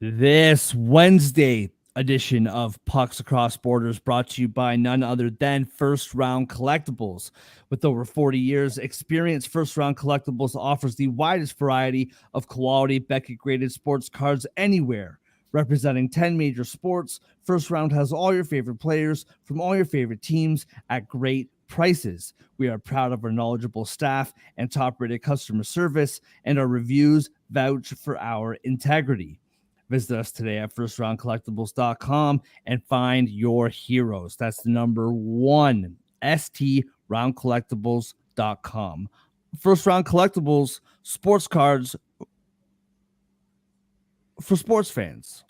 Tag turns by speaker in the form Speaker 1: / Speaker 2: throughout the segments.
Speaker 1: This Wednesday edition of Pucks Across Borders brought to you by none other than First Round Collectibles. With over 40 years experience, First Round Collectibles offers the widest variety of quality Beckett-graded sports cards anywhere. Representing 10 major sports, First Round has all your favorite players from all your favorite teams at great prices. We are proud of our knowledgeable staff and top-rated customer service, and our reviews vouch for our integrity. Visit us today at firstroundcollectibles.com and find your heroes. That's the number one, STRoundcollectibles.com. First Round Collectibles, sports cards for sports fans.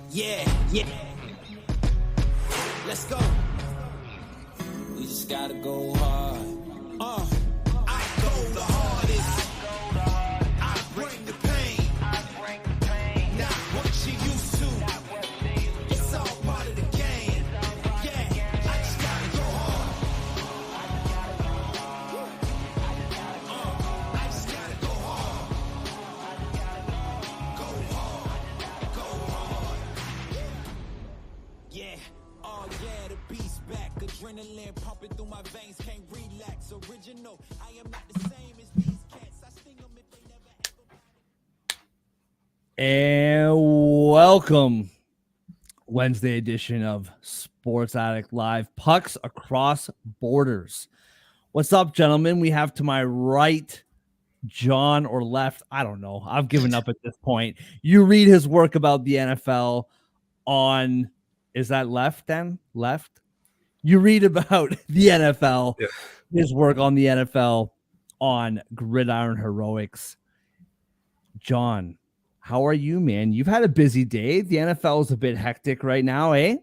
Speaker 2: Yeah. Let's go. We just gotta go hard. I go the hardest. I bring the pain. Not what you used to. It's all part of the game. Yeah, I just gotta go hard. I just gotta go hard. Go hard. Yeah. Oh yeah, the beast back. Adrenaline pumping through my veins. Can't relax. Original. I am not the same as these cats. I sting them if they never
Speaker 1: And welcome, Wednesday edition of Sports Addict Live, Pucks Across Borders. What's up, gentlemen? We have to my right, John, or left. I don't know. I've given up at this point. You read his work about the NFL on, is that left then? Left? You read about the NFL, his work on the NFL on Gridiron Heroics. John, how are you, man? You've had a busy day. The NFL is a bit hectic right now, eh?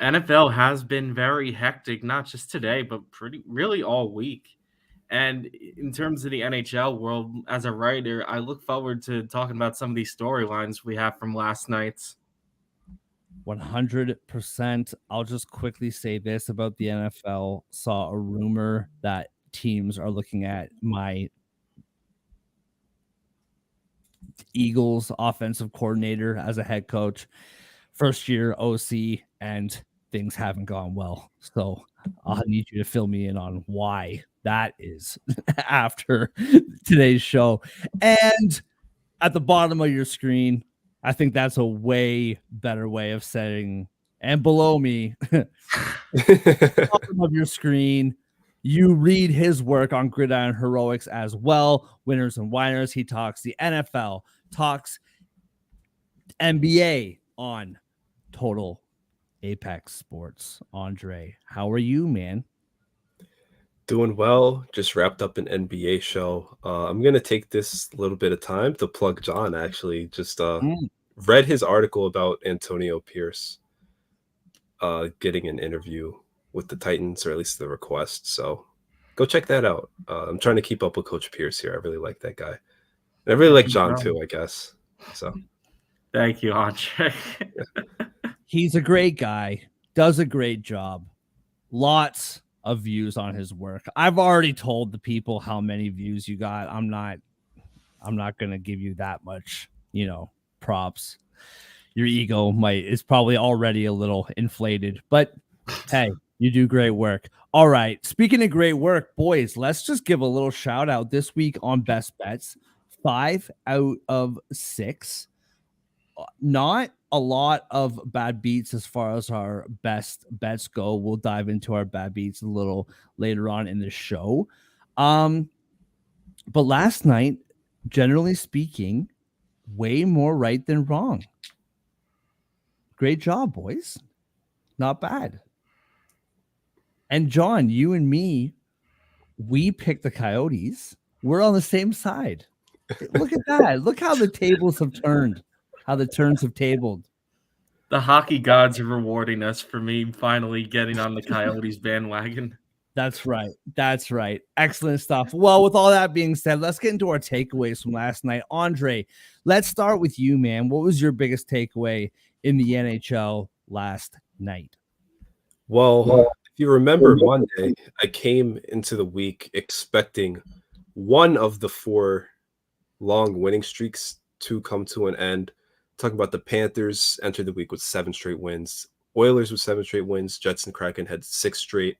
Speaker 3: NFL has been very hectic, not just today, but really all week. And in terms of the NHL world, as a writer, I look forward to talking about some of these storylines we have from last night's.
Speaker 1: 100%. I'll just quickly say this about the NFL. Saw a rumor that teams are looking at my Eagles offensive coordinator as a head coach, first year OC, and things haven't gone well. So I'll need you to fill me in on why that is after today's show. And at the bottom of your screen, I think that's a way better way of saying, and below me, bottom of your screen, you read his work on Gridiron Heroics as well. Winners and whiners. He talks the NFL, talks NBA on Total Apex Sports. Andre, how are you, man?
Speaker 4: Doing well. Just wrapped up an NBA show. I'm going to take this little bit of time to plug John, actually. Just read his article about Antonio Pierce getting an interview with the Titans, or at least the request. So go check that out. I'm trying to keep up with Coach Pierce here. I really like that guy. And I really like John, too, I guess. So
Speaker 3: Thank you, Andre.
Speaker 1: He's a great guy, does a great job. Lots of views on his work. I've already told the people how many views you got. I'm not going to give you that much, props. Your ego is probably already a little inflated, but hey, you do great work. All right. Speaking of great work, boys, let's just give a little shout out this week on Best Bets. 5 out of 6. Not a lot of bad beats as far as our best bets go. We'll dive into our bad beats a little later on in the show. But last night, generally speaking, way more right than wrong. Great job, boys. Not bad. And John, you and me, we picked the Coyotes. We're on the same side. Look at that. Look how the tables have turned. How the turns have tabled.
Speaker 3: The hockey gods are rewarding us for me finally getting on the Coyotes bandwagon.
Speaker 1: That's right. That's right. Excellent stuff. Well, with all that being said, let's get into our takeaways from last night. Andre, let's start with you, man. What was your biggest takeaway in the NHL last night?
Speaker 4: Well, if you remember Monday, I came into the week expecting one of the 4 long winning streaks to come to an end. Talking about the Panthers entered the week with 7 straight wins. Oilers with 7 straight wins. Jets and Kraken had 6 straight.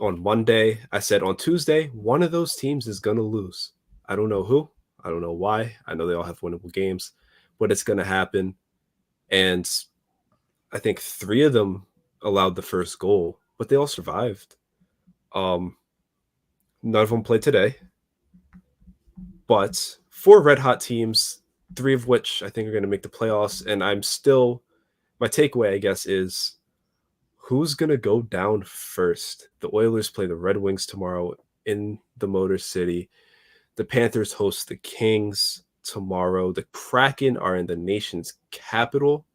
Speaker 4: On Monday, I said on Tuesday, one of those teams is going to lose. I don't know who. I don't know why. I know they all have winnable games, but it's going to happen. And I think 3 of them allowed the first goal, but they all survived. None of them played today. But 4 red hot teams, 3 of which I think are going to make the playoffs. And my takeaway, I guess, is who's going to go down first? The Oilers play the Red Wings tomorrow in the Motor City. The Panthers host the Kings tomorrow. The Kraken are in the nation's capital.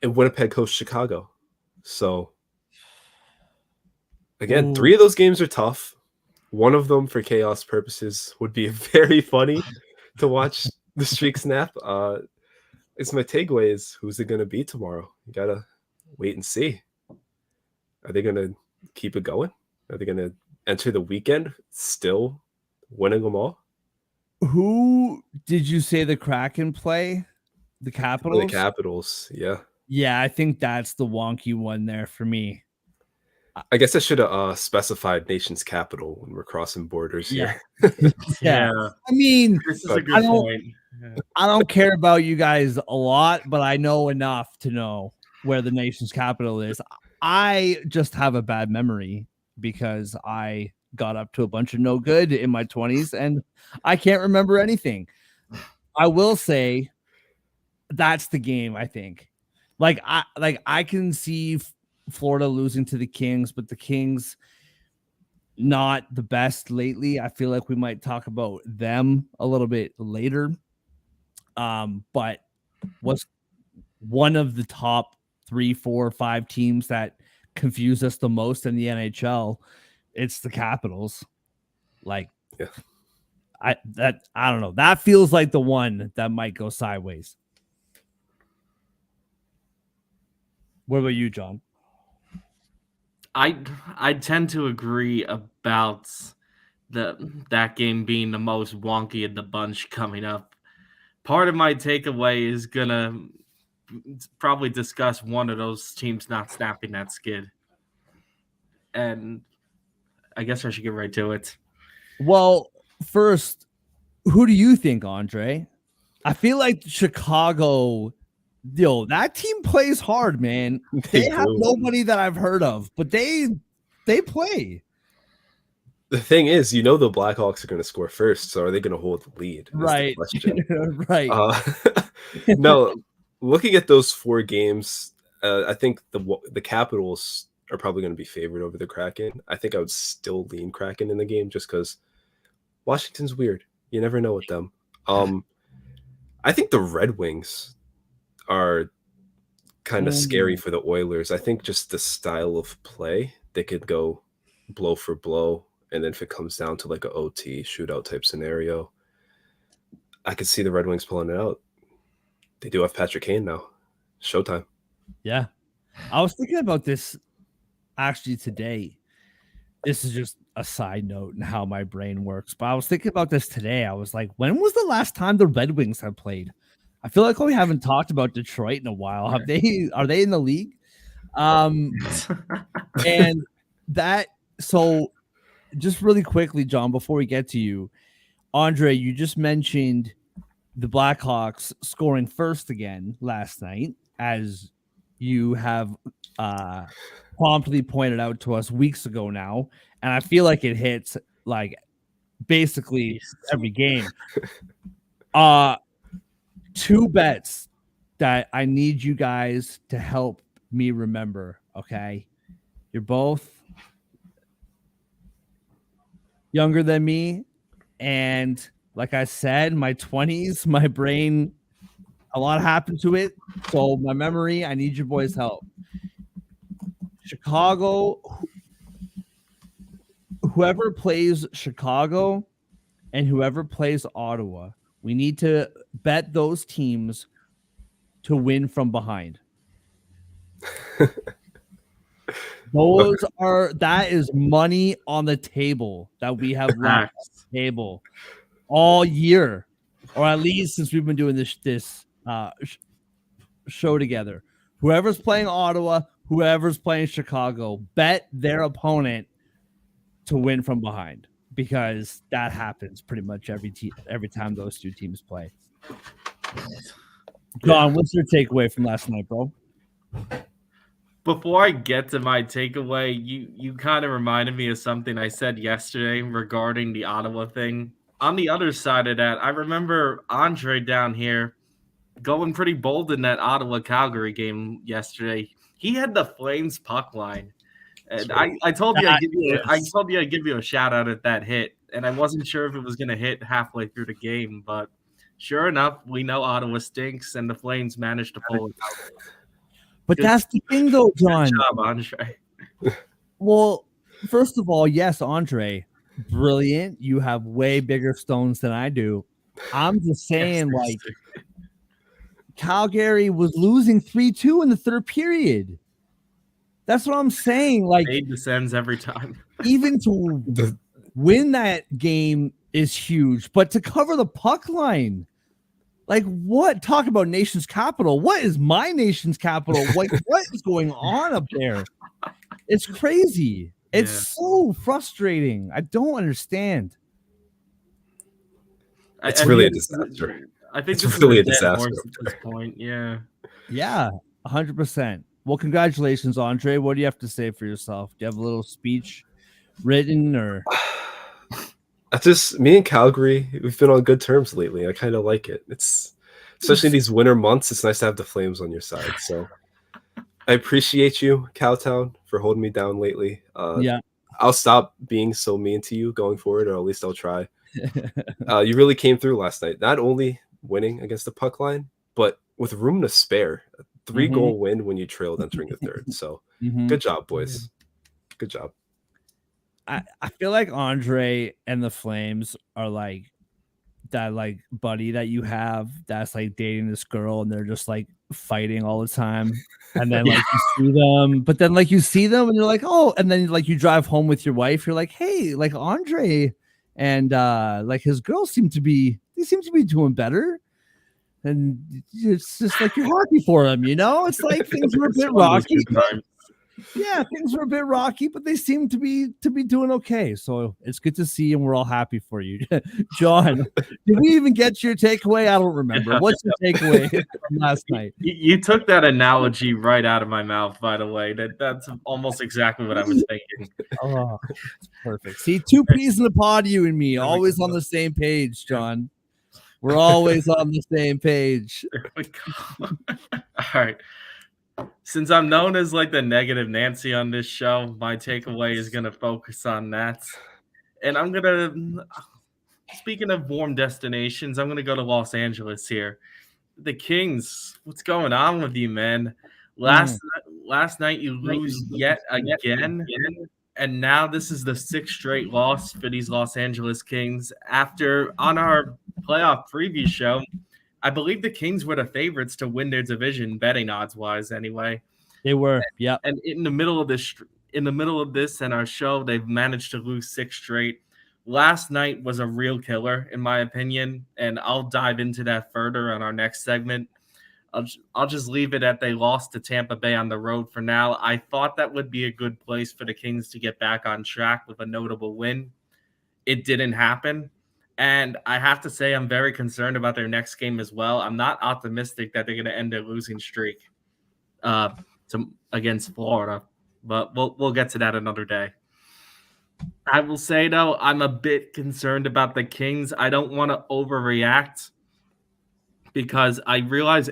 Speaker 4: And Winnipeg hosts Chicago. So, again, 3 of those games are tough. One of them, for chaos purposes, would be very funny to watch the streak snap. It's my takeaway is who's it going to be tomorrow? You got to wait and see. Are they going to keep it going? Are they going to enter the weekend still winning them all?
Speaker 1: Who did you say the Kraken play? The Capitals?
Speaker 4: The Capitals, yeah.
Speaker 1: Yeah, I think that's the wonky one there for me.
Speaker 4: I guess I should have specified nation's capital when we're crossing borders here.
Speaker 1: Yeah. I mean,
Speaker 3: this is a good point.
Speaker 1: I don't care about you guys a lot, but I know enough to know where the nation's capital is. I just have a bad memory because I got up to a bunch of no good in my 20s and I can't remember anything. I will say that's the game, I think. I can see Florida losing to the Kings, but the Kings not the best lately. I feel like we might talk about them a little bit later. But what's one of the top 3, 4, 5 teams that confuse us the most in the NHL? It's the Capitals. I don't know. That feels like the one that might go sideways. What about you, John?
Speaker 3: I tend to agree about that game being the most wonky of the bunch coming up. Part of my takeaway is gonna probably discuss one of those teams not snapping that skid, and I guess I should get right to it.
Speaker 1: Well, first, who do you think, Andre? I feel like Chicago. That team plays hard, man. They have nobody that I've heard of, but they play.
Speaker 4: The thing is, the Blackhawks are going to score first, so are they going to hold the lead?
Speaker 1: Right. Right.
Speaker 4: No, looking at those 4 games, I think the Capitals are probably going to be favored over the Kraken. I think I would still lean Kraken in the game just because Washington's weird. You never know with them. I think the Red Wings are kind of scary for the Oilers. I think just the style of play, they could go blow for blow, and then if it comes down to like a OT shootout type scenario, I could see the Red Wings pulling it out. They do have Patrick Kane now. Showtime.
Speaker 1: Yeah. I was thinking about this actually today. This is just a side note and how my brain works, but I was thinking about this today. I was like, when was the last time the Red Wings have played? I feel like we haven't talked about Detroit in a while. Are they in the league? And that, so just really quickly, John, before we get to you, Andre, you just mentioned the Blackhawks scoring first again last night, as you have promptly pointed out to us weeks ago now. And I feel like it hits like basically every game. 2 bets that I need you guys to help me remember, okay? You're both younger than me, and like I said, my 20s, my brain, a lot happened to it, so my memory, I need your boys' help. Chicago, whoever plays Chicago and whoever plays Ottawa, we need to bet those teams to win from behind. That is money on the table that we have left on the table. all year, or at least since we've been doing this show together. Whoever's playing Ottawa, whoever's playing Chicago, bet their opponent to win from behind, because that happens pretty much every time those two teams play. John, what's your takeaway from last night, bro?
Speaker 3: Before I get to my takeaway, you kind of reminded me of something I said yesterday regarding the Ottawa thing. On the other side of that, I remember Andre down here going pretty bold in that Ottawa Calgary game yesterday. He had the Flames puck line. And I told you I'd give you a shout out at that hit, and I wasn't sure if it was gonna hit halfway through the game, but sure enough, we know Ottawa stinks, and the Flames managed to pull it out.
Speaker 1: But that's the thing, though, John.
Speaker 3: Good job, Andre.
Speaker 1: Well, first of all, yes, Andre, brilliant. You have way bigger stones than I do. I'm just saying, like, Calgary was losing 3-2 in the third period. That's what I'm saying. Like,
Speaker 3: fade descends every time.
Speaker 1: Even to win that game is huge, but to cover the puck line, like, what? Talk about nation's capital. What is my nation's capital? Like, what is going on up there? It's crazy. It's so frustrating. I don't understand.
Speaker 4: It's really a disaster.
Speaker 3: I think
Speaker 4: it's really a disaster
Speaker 3: at this point. Yeah.
Speaker 1: Yeah, 100%. Well, congratulations, Andre. What do you have to say for yourself? Do you have a little speech written, or?
Speaker 4: Me and Calgary, we've been on good terms lately. I kind of like it. It's especially these winter months. It's nice to have the Flames on your side. So I appreciate you, Cowtown, for holding me down lately.
Speaker 1: Yeah,
Speaker 4: I'll stop being so mean to you going forward, or at least I'll try. You really came through last night. Not only winning against the puck line, but with room to spare. A 3-goal win when you trailed entering the third. So good job, boys. Good job.
Speaker 1: I feel like Andre and the Flames are like that, like, buddy that you have that's like dating this girl and they're just like fighting all the time. And then like you see them, but then like you see them and you're like, oh, and then like you drive home with your wife, you're like, hey, like Andre and like his girls seem to be doing better. And it's just like you're happy for them, you know? It's like things were a bit rocky. Yeah, things were a bit rocky, but they seem to be doing okay. So it's good to see, and we're all happy for you. John, did we even get your takeaway? I don't remember. What's your takeaway from last night?
Speaker 3: You took that analogy right out of my mouth, by the way. That's almost exactly what I was thinking.
Speaker 1: Oh, that's perfect. See, 2 peas in the pod, you and me, always on the same page, John. We're always on the same page.
Speaker 3: There we go. All right. Since I'm known as like the negative Nancy on this show, my takeaway is going to focus on that. And I'm going to, speaking of warm destinations, I'm going to go to Los Angeles here. The Kings, what's going on with you, man? Last night you lose yet again. And now this is the 6th straight loss for these Los Angeles Kings. After, on our playoff preview show, I believe the Kings were the favorites to win their division, betting odds wise, anyway.
Speaker 1: They were, yeah.
Speaker 3: And in the middle of this and our show, they've managed to lose 6 straight. Last night was a real killer, in my opinion, and I'll dive into that further on our next segment. I'll just leave it at they lost to Tampa Bay on the road for now. I thought that would be a good place for the Kings to get back on track with a notable win. It didn't happen. And I have to say, I'm very concerned about their next game as well. I'm not optimistic that they're going to end their losing streak against Florida, but we'll get to that another day. I will say, though, I'm a bit concerned about the Kings. I don't want to overreact because I realize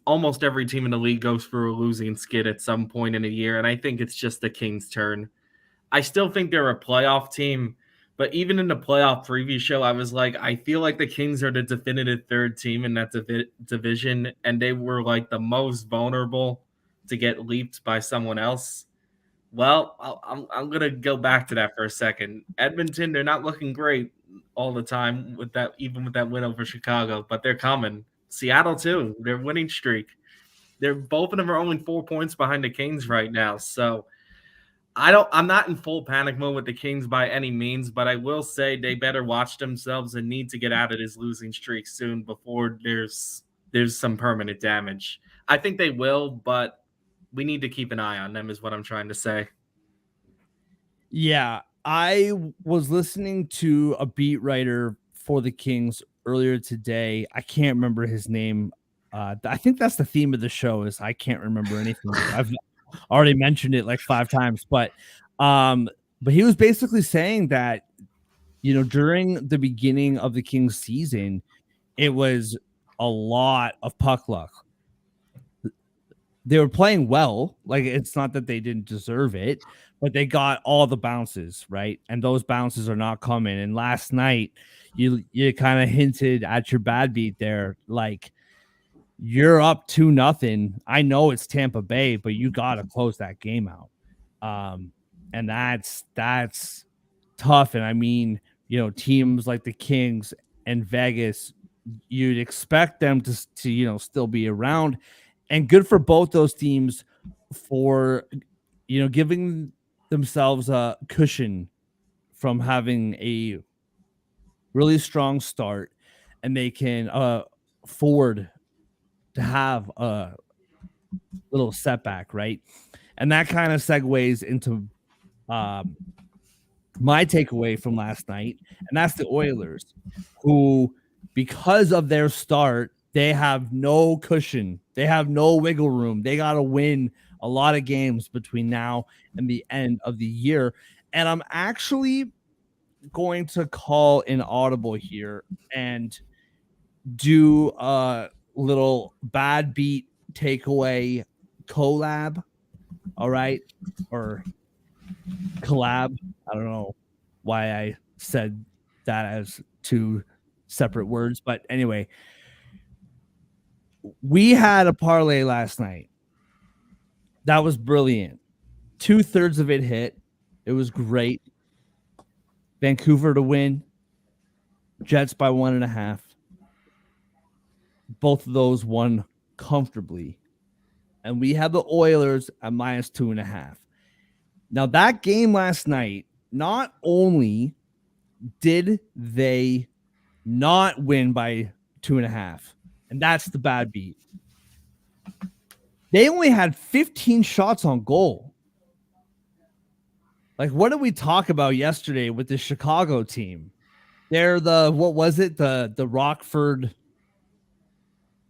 Speaker 3: almost every team in the league goes through a losing skid at some point in a year, and I think it's just the Kings' turn. I still think they're a playoff team. But even in the playoff preview show, I was like, I feel like the Kings are the definitive third team in that division, and they were like the most vulnerable to get leaped by someone else. Well, I'm gonna go back to that for a second. Edmonton, they're not looking great all the time even with that win over Chicago, but they're coming. Seattle too, their winning streak. Both of them are only 4 points behind the Kings right now, so. I'm not in full panic mode with the Kings by any means, but I will say they better watch themselves and need to get out of this losing streak soon before there's some permanent damage. I think they will, but we need to keep an eye on them is what I'm trying to say.
Speaker 1: Yeah, I was listening to a beat writer for the Kings earlier today. I can't remember his name. I think that's the theme of the show is I can't remember anything. I've already mentioned it like 5 times, um but he was basically saying that during the beginning of the Kings season, it was a lot of puck luck. They were playing well. Like, it's not that they didn't deserve it, but they got all the bounces, right? And those bounces are not coming. And last night, you kind of hinted at your bad beat there, like you're up 2-0. I know it's Tampa Bay, but you got to close that game out. And that's tough. And I mean, teams like the Kings and Vegas, you'd expect them to still be around, and good for both those teams for giving themselves a cushion from having a really strong start, and they can afford to have a little setback, right? And that kind of segues into my takeaway from last night, and that's the Oilers, who, because of their start, they have no cushion. They have no wiggle room. They got to win a lot of games between now and the end of the year. And I'm actually going to call an audible here and do a little bad beat takeaway collab. All right. Or collab. I don't know why I said that as 2 separate words, but anyway, we had a parlay last night. That was brilliant. 2/3 of it hit. It was great. Vancouver to win. Jets by 1.5. Both of those won comfortably. And we had the Oilers at -2.5. Now, that game last night, not only did they not win by 2.5, and that's the bad beat, they only had 15 shots on goal. Like, what did we talk about yesterday with the Chicago team? They're what was it? The Rockford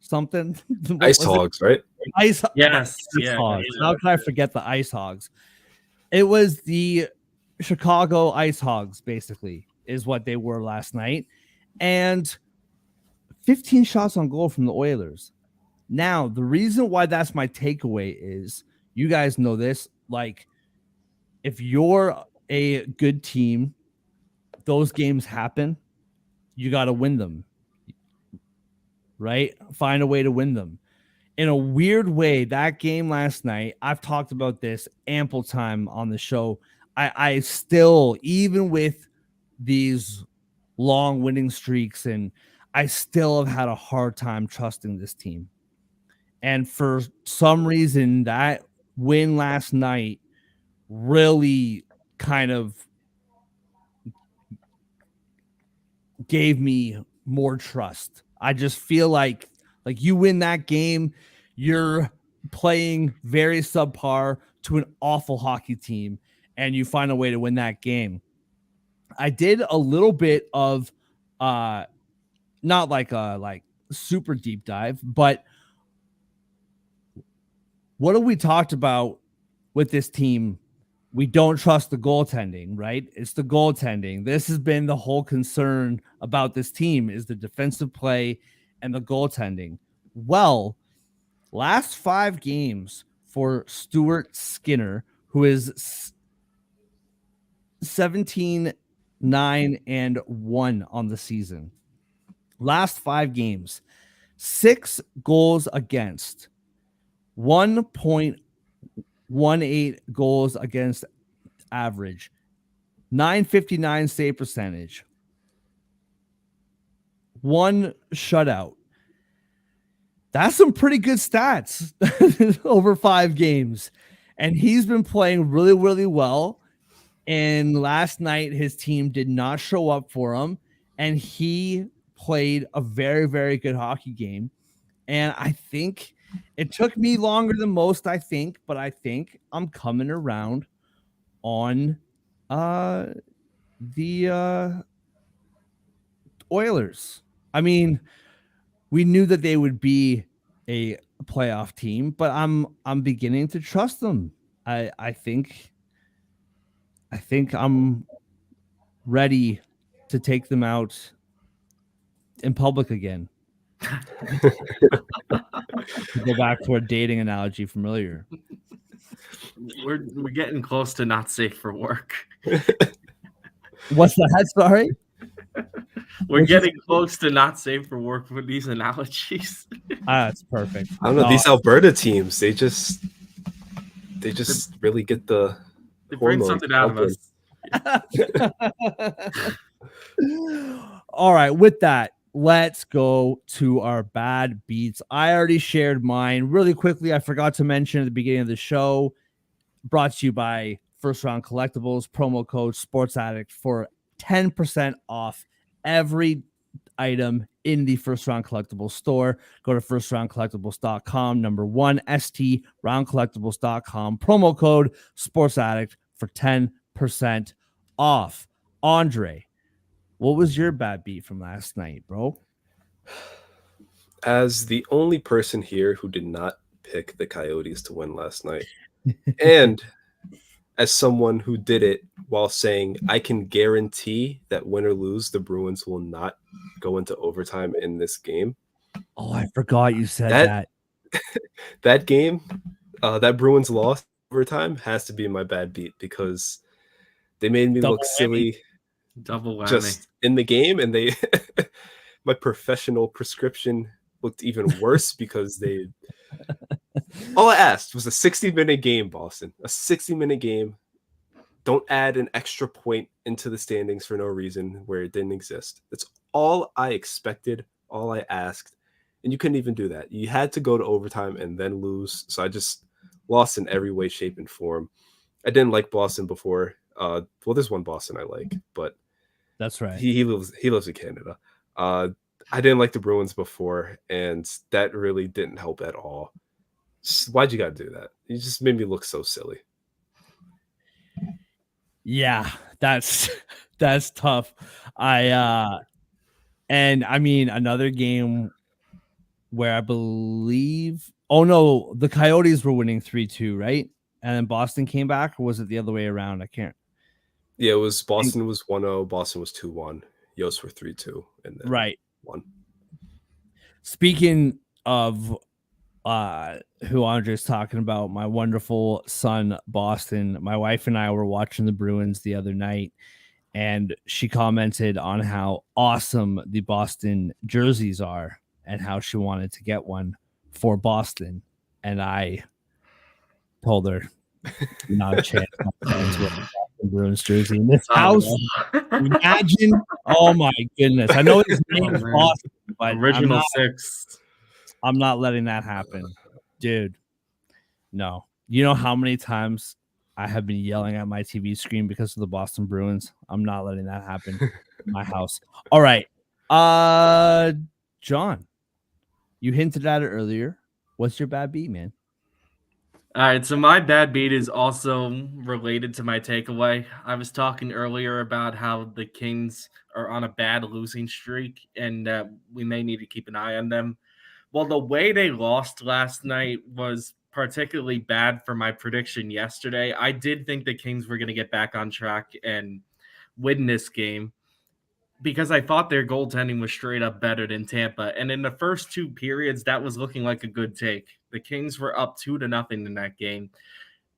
Speaker 1: something?
Speaker 4: Ice Hogs, right?
Speaker 1: Ice
Speaker 3: Yes.
Speaker 1: Hogs. How can I forget the Ice Hogs? It was the Chicago Ice Hogs, basically, is what they were last night. And 15 shots on goal from the Oilers. Now, the reason why that's my takeaway is, you guys know this, like, if you're a good team, those games happen. You got to win them, right? Find a way to win them. In a weird way, that game last night, I've talked about this ample time on the show. I still, even with these long winning streaks, and I still have had a hard time trusting this team. And for some reason, that win last night really kind of gave me more trust. I just feel like you win that game, you're playing very subpar to an awful hockey team, and you find a way to win that game. I did a little bit of not like a super deep dive, but what have we talked about with this team? We don't trust the goaltending, right? It's the goaltending. This has been the whole concern about this team, is the defensive play and the goaltending. Well, last 5 games for Stuart Skinner, who is 17-9-1 on the season. Last 5 games, 6 goals against, 1.18 goals against average, 959 save percentage, 1 shutout. That's some pretty good stats over 5 games. and he's been playing really, really well. And last night, his team did not show up for him, and he played a very, very good hockey game. And I think it took me longer than most, but I think I'm coming around on the Oilers. I mean, we knew that they would be a playoff team, but I'm beginning to trust them. I think I'm ready to take them out in public again. To go back to our dating analogy from earlier.
Speaker 3: We're getting close to not safe for work.
Speaker 1: What's that? Sorry.
Speaker 3: We're getting close to not safe for work with these analogies.
Speaker 1: That's perfect.
Speaker 4: I don't know, these Alberta teams, they just really get the
Speaker 3: They bring
Speaker 4: hormones
Speaker 3: something out of us.
Speaker 1: All right, with that, let's go to our bad beats. I already shared mine really quickly. I forgot to mention at the beginning of the show, brought to you by First Round Collectibles, promo code Sports Addict for 10% off every item in the First Round Collectibles store. Go to firstroundcollectibles.com, number one, STRoundcollectibles.com, promo code Sports Addict for 10% off. Andre, what was your bad beat from last night, bro?
Speaker 4: As the only person here who did not pick the Coyotes to win last night, and as someone who did it while saying, I can guarantee that win or lose, the Bruins will not go into overtime in this game.
Speaker 1: Oh, I forgot you said that.
Speaker 4: That game, that Bruins loss overtime has to be my bad beat because they made me look silly.
Speaker 3: Double whammy.
Speaker 4: Just in the game, and they my professional prescription looked even worse because they all I asked was a 60-minute game, Boston. A 60-minute game. Don't add an extra point into the standings for no reason where it didn't exist. That's all I expected, all I asked. And you couldn't even do that. You had to go to overtime and then lose. So I just lost in every way, shape, and form. I didn't like Boston before. Well, there's one Boston I like, but
Speaker 1: that's right.
Speaker 4: He lives in Canada. I didn't like the Bruins before, and that really didn't help at all. Why'd you gotta do that? You just made me look so silly.
Speaker 1: Yeah, that's tough. And I mean another game where I believe the Coyotes were winning 3-2, right? And then Boston came back, or was it the other way around? I can't.
Speaker 4: Yeah, it was Boston was 1-0, Boston was 2-1. Yost were 3-2, and then
Speaker 1: right.
Speaker 4: 1.
Speaker 1: Speaking of who Andre's talking about, my wonderful son, Boston, my wife and I were watching the Bruins the other night, and she commented on how awesome the Boston jerseys are and how she wanted to get one for Boston. And I told her, not a chance. Bruins jersey in this house. Imagine, oh my goodness! I know his name is Boston, but
Speaker 3: original six.
Speaker 1: I'm not letting that happen, dude. No, you know how many times I have been yelling at my TV screen because of the Boston Bruins. I'm not letting that happen in my house. All right, John, you hinted at it earlier. What's your bad beat, man?
Speaker 3: All right, so my bad beat is also related to my takeaway. I was talking earlier about how the Kings are on a bad losing streak and we may need to keep an eye on them. Well, the way they lost last night was particularly bad for my prediction yesterday. I did think the Kings were going to get back on track and win this game because I thought their goaltending was straight up better than Tampa. And in the first two periods, that was looking like a good take. The Kings were up 2-0 in that game.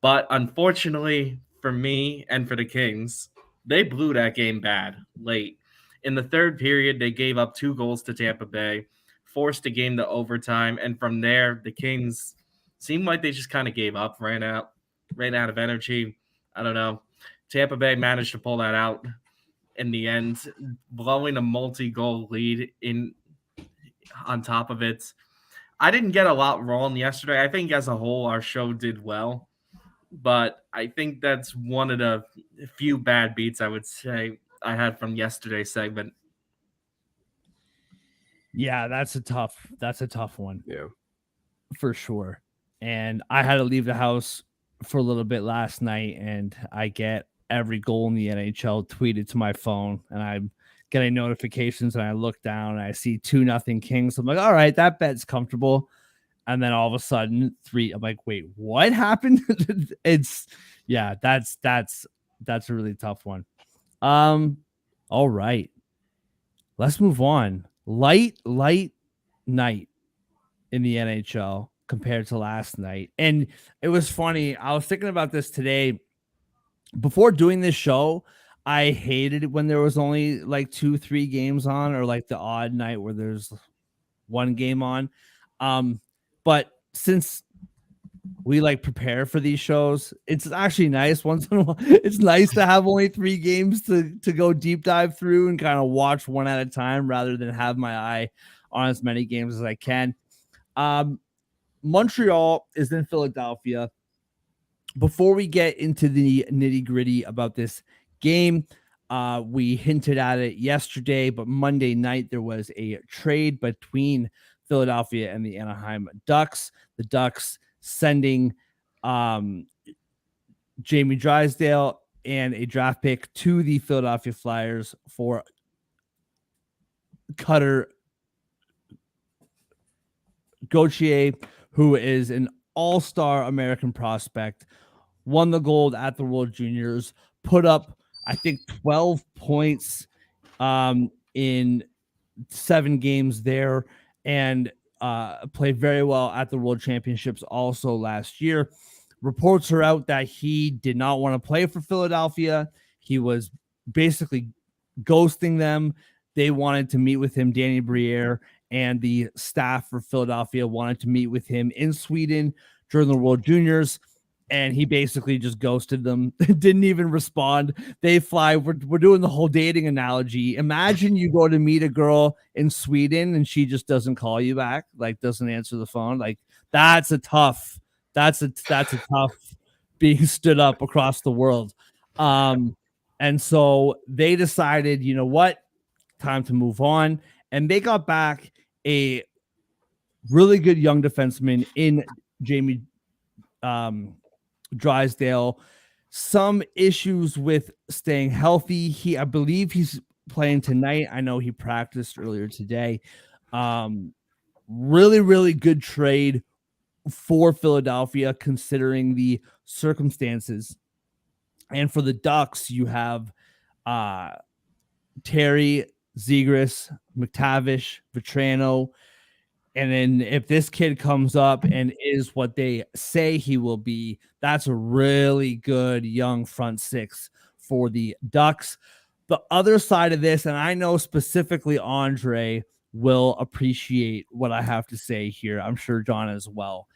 Speaker 3: But unfortunately for me and for the Kings, they blew that game bad late. In the third period, they gave up 2 goals to Tampa Bay, forced the game to overtime. And from there, the Kings seemed like they just kind of gave up, ran out of energy. I don't know. Tampa Bay managed to pull that out in the end, blowing a multi-goal lead in on top of it. I didn't get a lot wrong yesterday. I think as a whole, our show did well. but I think that's one of the few bad beats I would say I had from yesterday's segment.
Speaker 1: Yeah, that's a tough one
Speaker 4: Yeah.
Speaker 1: for sure. And I had to leave the house for a little bit last night, and I get every goal in the NHL tweeted to my phone, and I'm getting notifications, and I look down and I see 2-0 Kings. I'm like, all right, that bet's comfortable. And then all of a sudden, three. I'm like, wait, what happened? It's yeah, that's a really tough one. All right. Let's move on. Light night in the NHL compared to last night. And it was funny. I was thinking about this today. Before doing this show, I hated it when there was only like 2-3 games on, or like the odd night where there's one game on. But since we like prepare for these shows, it's actually nice once in a while. It's nice to have only 3 games to go deep dive through and kind of watch one at a time rather than have my eye on as many games as I can. Montreal is in Philadelphia. Before we get into the nitty gritty about this game, we hinted at it yesterday, but Monday night there was a trade between Philadelphia and the Anaheim Ducks. The Ducks sending Jamie Drysdale and a draft pick to the Philadelphia Flyers for Cutter Gauthier, who is an all-star American prospect, won the gold at the World Juniors, put up, I think, 12 points in 7 games there, and played very well at the World Championships also last year. Reports are out that he did not want to play for Philadelphia. He was basically ghosting them. They wanted to meet with him. Danny Briere and the staff for Philadelphia wanted to meet with him in Sweden during the World Juniors, and he basically just ghosted them. Didn't even respond. They fly. We're doing the whole dating analogy. Imagine you go to meet a girl in Sweden and she just doesn't call you back, like doesn't answer the phone. Like that's a tough being stood up across the world. And so they decided, you know what, time to move on. And they got back a really good young defenseman in Jamie Drysdale. Some issues with staying healthy. I believe he's playing tonight. I know he practiced earlier today. Really, really good trade for Philadelphia considering the circumstances. And for the Ducks, you have Terry, Zegras, McTavish, Vetrano. And then if this kid comes up and is what they say he will be, that's a really good young front six for the Ducks. The other side of this, and I know specifically Andre will appreciate what I have to say here. I'm sure John as well.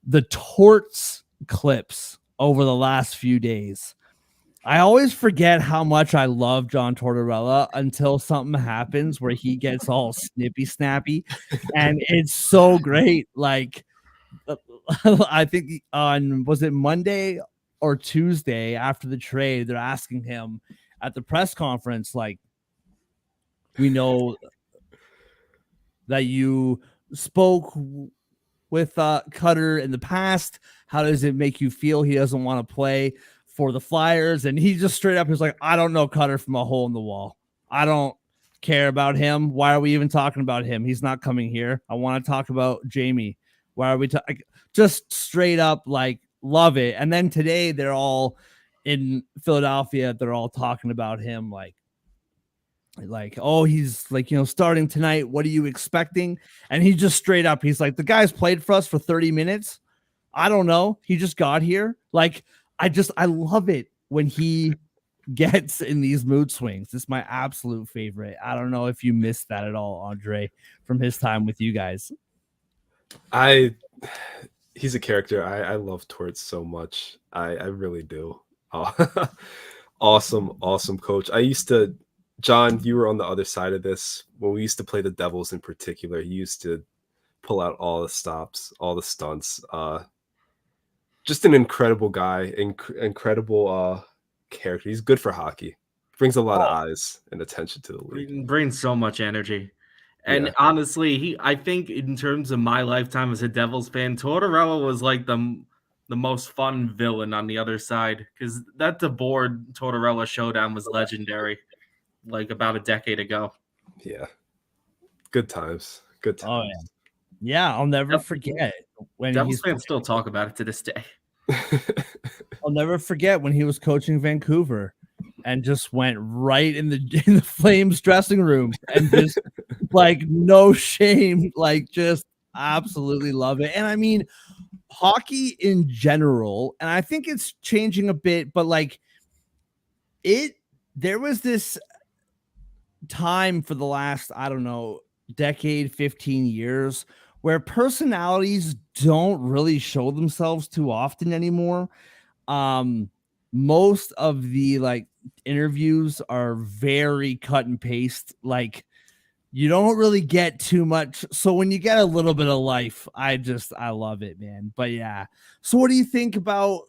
Speaker 1: The Torts clips over the last few days. I always forget how much I love John Tortorella until something happens where he gets all snippy snappy, and it's so great. Like I think was it Monday or Tuesday after the trade, they're asking him at the press conference, like, we know that you spoke with Cutter in the past. How does it make you feel? He doesn't want to play for the Flyers, and he just straight up is like, I don't know Cutter from a hole in the wall. I don't care about him. Why are we even talking about him? He's not coming here. I want to talk about Jamie. Why are we just straight up like love it? And then today they're all in Philadelphia. They're all talking about him like, oh, he's like, starting tonight. What are you expecting? And he just straight up, he's like, the guy's played for us for 30 minutes. I don't know. He just got here. Like, I love it when he gets in these mood swings. It's my absolute favorite. I don't know if you missed that at all, Andre, from his time with you guys.
Speaker 4: He's a character. I love Torts so much. I really do. Awesome coach. John, you were on the other side of this. When we used to play the Devils in particular, he used to pull out all the stops, all the stunts. just an incredible guy, incredible character. He's good for hockey. Brings a lot of eyes and attention to the league.
Speaker 3: Brings so much energy. And
Speaker 4: Yeah.
Speaker 3: honestly, I think in terms of my lifetime as a Devils fan, Tortorella was like the most fun villain on the other side, because that DeBoer Tortorella showdown was legendary, like about a decade ago.
Speaker 4: Yeah. Good times. Good
Speaker 1: Oh
Speaker 4: times.
Speaker 1: yeah, I'll never
Speaker 3: Yep.
Speaker 1: forget when
Speaker 3: Devils
Speaker 1: he's.
Speaker 3: fans still talk about it to this day.
Speaker 1: I'll never forget when he was coaching Vancouver, and just went right in the Flames dressing room and just like no shame, like just absolutely love it. And I mean, hockey in general, and I think it's changing a bit, but like there was this time for the last, I don't know, decade, 15 years where personalities don't really show themselves too often anymore. Most of the like interviews are very cut and paste. Like you don't really get too much. So when you get a little bit of life, I love it, man. But yeah. So what do you think about,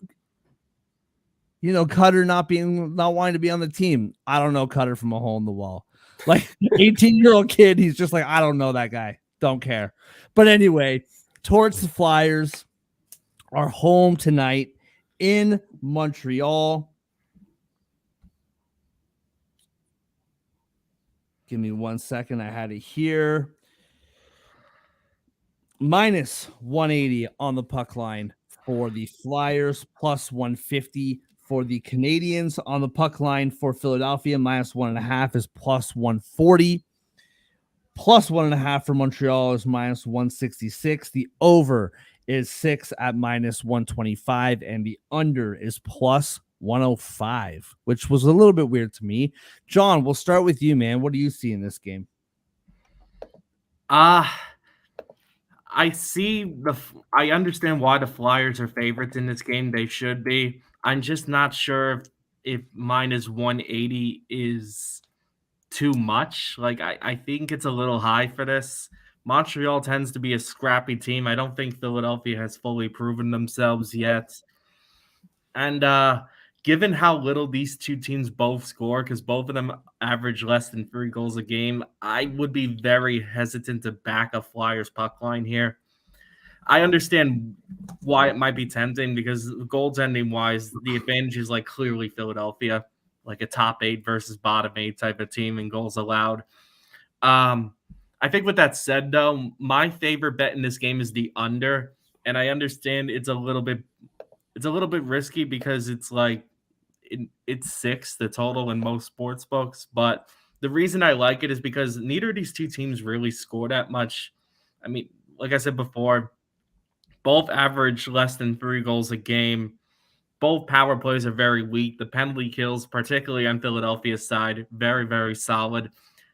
Speaker 1: Cutter not wanting to be on the team? I don't know Cutter from a hole in the wall. Like 18-year-old kid, he's just like, I don't know that guy. Don't care. But anyway, towards the Flyers are home tonight in Montreal. Give me 1 second. I had it here. Minus 180 on the puck line for the Flyers, plus 150 for the Canadians. On the puck line for Philadelphia, minus 1.5 is plus 140. Plus 1.5 for Montreal is minus 166. The over is 6 at minus 125, and the under is plus 105, which was a little bit weird to me. John, we'll start with you, man. What do you see in this game?
Speaker 3: I understand why the Flyers are favorites in this game. They should be. I'm just not sure if minus 180 is too much. Like, I think it's a little high for this. Montreal tends to be a scrappy team. I don't think Philadelphia has fully proven themselves yet. And given how little these two teams both score, because both of them average less than 3 goals a game, I would be very hesitant to back a Flyers puck line here. I understand why it might be tempting, because goaltending wise, the advantage is like clearly Philadelphia, like a top 8 versus bottom 8 type of team in goals allowed. I think with that said, though, my favorite bet in this game is the under, and I understand it's a little bit risky because it's like it's 6 the total in most sports books, but the reason I like it is because neither of these two teams really score that much. I mean, like I said before, both average less than 3 goals a game. Both power plays are very weak. The penalty kills, particularly on Philadelphia's side, very, very solid.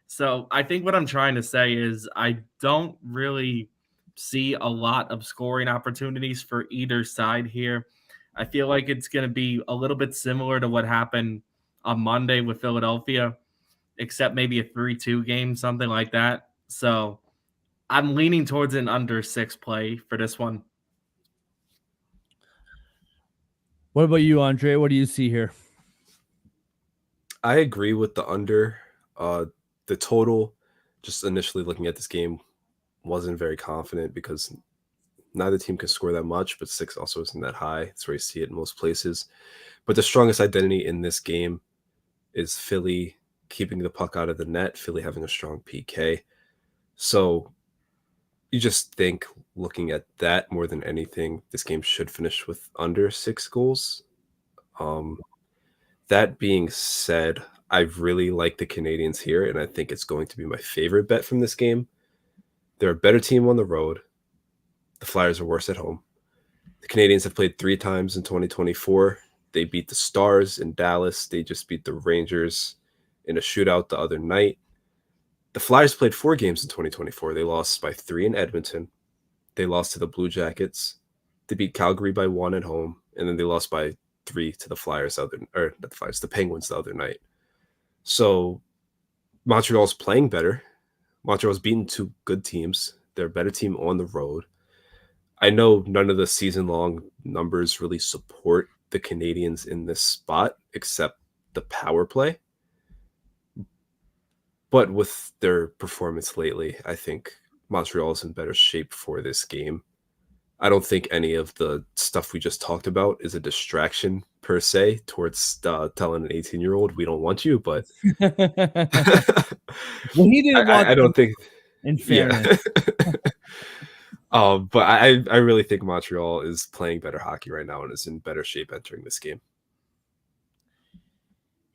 Speaker 3: So I think what I'm trying to say is I don't really see a lot of scoring opportunities for either side here. I feel like it's going to be a little bit similar to what happened on Monday with Philadelphia, except maybe a 3-2 game, something like that. So I'm leaning towards an under 6 play for this one.
Speaker 1: What about you, Andre? What do you see here?
Speaker 4: I agree with the under. The total, just initially looking at this game, wasn't very confident because neither team can score that much, but 6 also isn't that high. It's where you see it in most places. But the strongest identity in this game is Philly keeping the puck out of the net, Philly having a strong PK. So you just think, looking at that more than anything, this game should finish with under 6 goals. That being said, I really like the Canadians here, and I think it's going to be my favorite bet from this game. They're a better team on the road. The Flyers are worse at home. The Canadians have played 3 times in 2024. They beat the Stars in Dallas. They just beat the Rangers in a shootout the other night. The Flyers played 4 games in 2024. They lost by 3 in Edmonton. They lost to the Blue Jackets. They beat Calgary by 1 at home, and then they lost by 3 to the the Penguins the other night. So Montreal's playing better. Montreal's beaten 2 good teams. They're a better team on the road. I know none of the season-long numbers really support the Canadians in this spot except the power play. But with their performance lately, I think Montreal is in better shape for this game. I don't think any of the stuff we just talked about is a distraction per se towards telling an 18-year-old we don't want you, but
Speaker 1: Well, he didn't want
Speaker 4: I don't think,
Speaker 1: in
Speaker 4: yeah.
Speaker 1: fairness.
Speaker 4: But I really think Montreal is playing better hockey right now and is in better shape entering this game.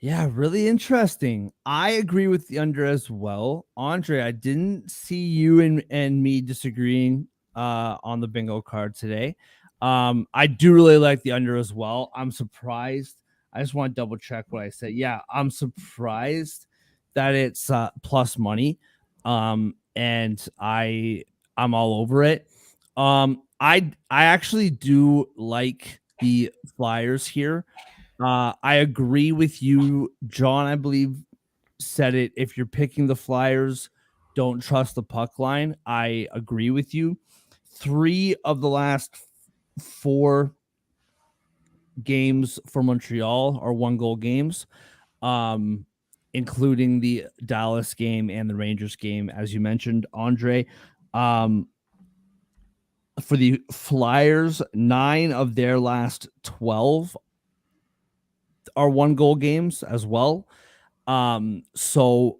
Speaker 1: Yeah, really interesting. I agree with the under as well. Andre, I didn't see you and me disagreeing on the bingo card today. I do really like the under as well. I'm surprised. I just want to double check what I said. Yeah, I'm surprised that it's plus money. And I'm all over it. I actually do like the Flyers here. I agree with you. John, I believe, said it. If you're picking the Flyers, don't trust the puck line. I agree with you. 3 of the last 4 games for Montreal are 1-goal games, including the Dallas game and the Rangers game, as you mentioned, Andre. For the Flyers, 9 of their last 12 are 1-goal games as well. So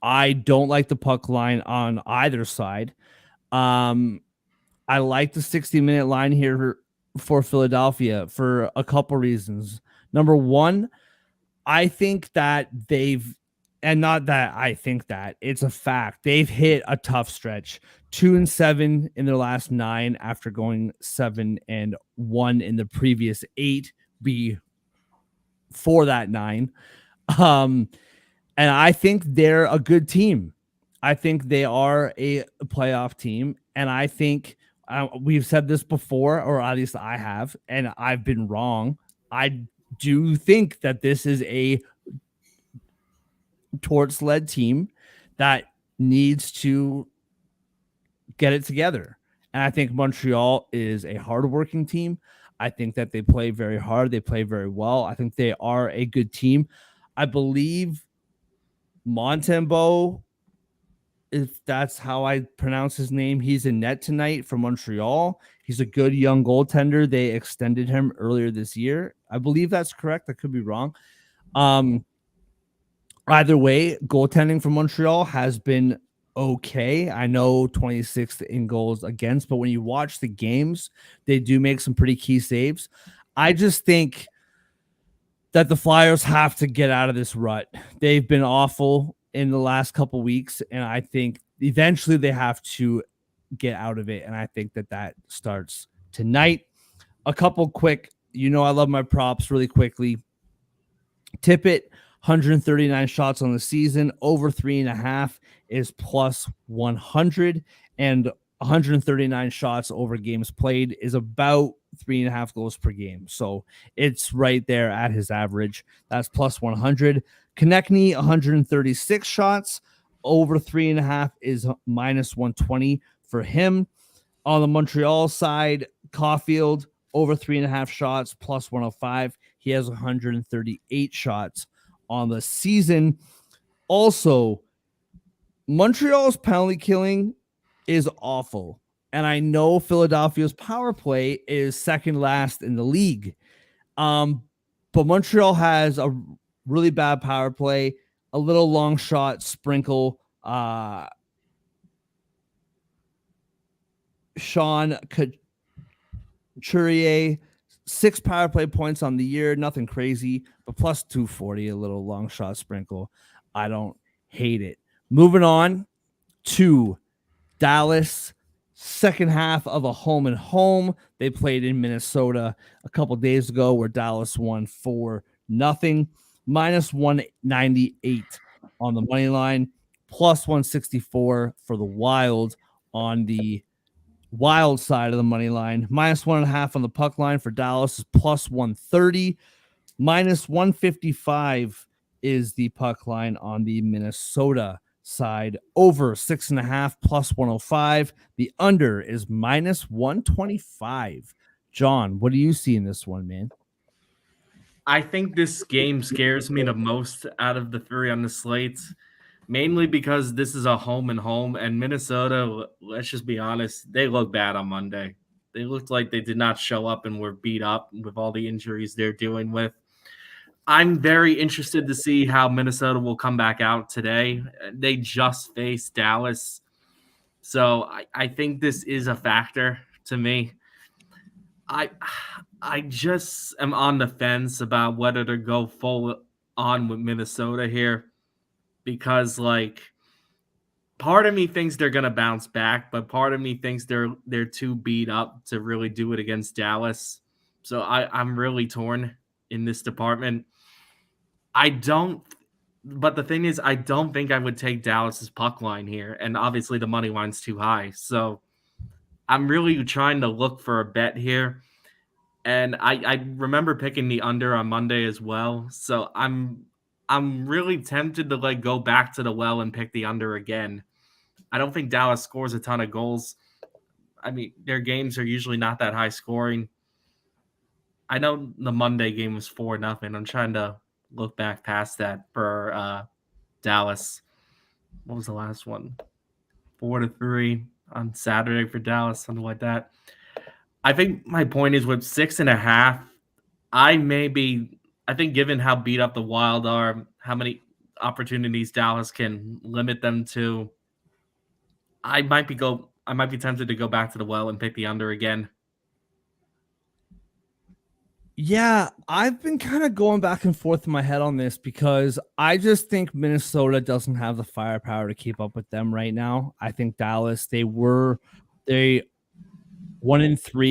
Speaker 1: I don't like the puck line on either side. I like the 60-minute line here for Philadelphia for a couple reasons. Number one, I think that not that I think that, it's a fact. They've hit a tough stretch. 2-7 in their last 9 after going 7-1 in the previous 8 before that 9. And I think they're a good team. I think they are a playoff team. And I think we've said this before, or at least I have, and I've been wrong. I do think that this is a Torts-led team that needs to get it together. And I think Montreal is a hardworking team. I think that they play very hard. They play very well. I think they are a good team. I believe Montembeault, if that's how I pronounce his name, he's in net tonight for Montreal. He's a good young goaltender. They extended him earlier this year. I believe that's correct. I could be wrong. Either way, goaltending for Montreal has been okay. I know 26th in goals against, but when you watch the games, they do make some pretty key saves. I just think that the Flyers have to get out of this rut. They've been awful in the last couple weeks, and I think eventually they have to get out of it, and I think that starts tonight. A couple quick, I love my props really quickly. Tippett, 139 shots on the season, over 3.5 is plus 100, and 139 shots over games played is about 3.5 goals per game. So it's right there at his average. That's plus 100. Konechny, 136 shots, over 3.5 is minus 120 for him. On the Montreal side, Caulfield, over 3.5 shots, plus 105. He has 138 shots on the season. Also, Montreal's penalty killing is awful. And I know Philadelphia's power play is second last in the league. But Montreal has a really bad power play, a little long shot sprinkle. Sean Couturier, 6 power play points on the year, nothing crazy, but plus 240, a little long shot sprinkle. I don't hate it. Moving on to Dallas, second half of a home and home. They played in Minnesota a couple days ago where Dallas won 4-0, minus 198 on the money line, plus 164 for the Wild on the Wild side of the money line. Minus 1.5 on the puck line for Dallas is plus 130. Minus 155 is the puck line on the Minnesota side over 6.5 plus 105. The under is minus 125. John, what do you see in this one, man?
Speaker 3: I think this game scares me the most out of the three on the slates, mainly because this is a home and home, and Minnesota, let's just be honest, they look bad on Monday. They looked like they did not show up and were beat up with all the injuries they're dealing with. I'm very interested to see how Minnesota will come back out today. They just faced Dallas. So I think this is a factor to me. I I just am on the fence about whether to go full on with Minnesota here because like part of me thinks they're gonna bounce back, but part of me thinks they're too beat up to really do it against Dallas. So I'm really torn in this department. I don't but the thing is I don't think I would take Dallas's puck line here, and obviously the money line's too high. So I'm really trying to look for a bet here. And I remember picking the under on Monday as well. So I'm really tempted to like go back to the well and pick the under again. I don't think Dallas scores a ton of goals. I mean, their games are usually not that high scoring. I know the Monday game was 4-0. I'm trying to look back past that for Dallas. What was the last one? 4-3 on Saturday for Dallas, something like that. I think my point is with 6.5, I think given how beat up the Wild are, how many opportunities Dallas can limit them to, I might be tempted to go back to the well and pick the under again.
Speaker 1: Yeah, I've been kind of going back and forth in my head on this because I just think Minnesota doesn't have the firepower to keep up with them right now. I think Dallas, they 1-3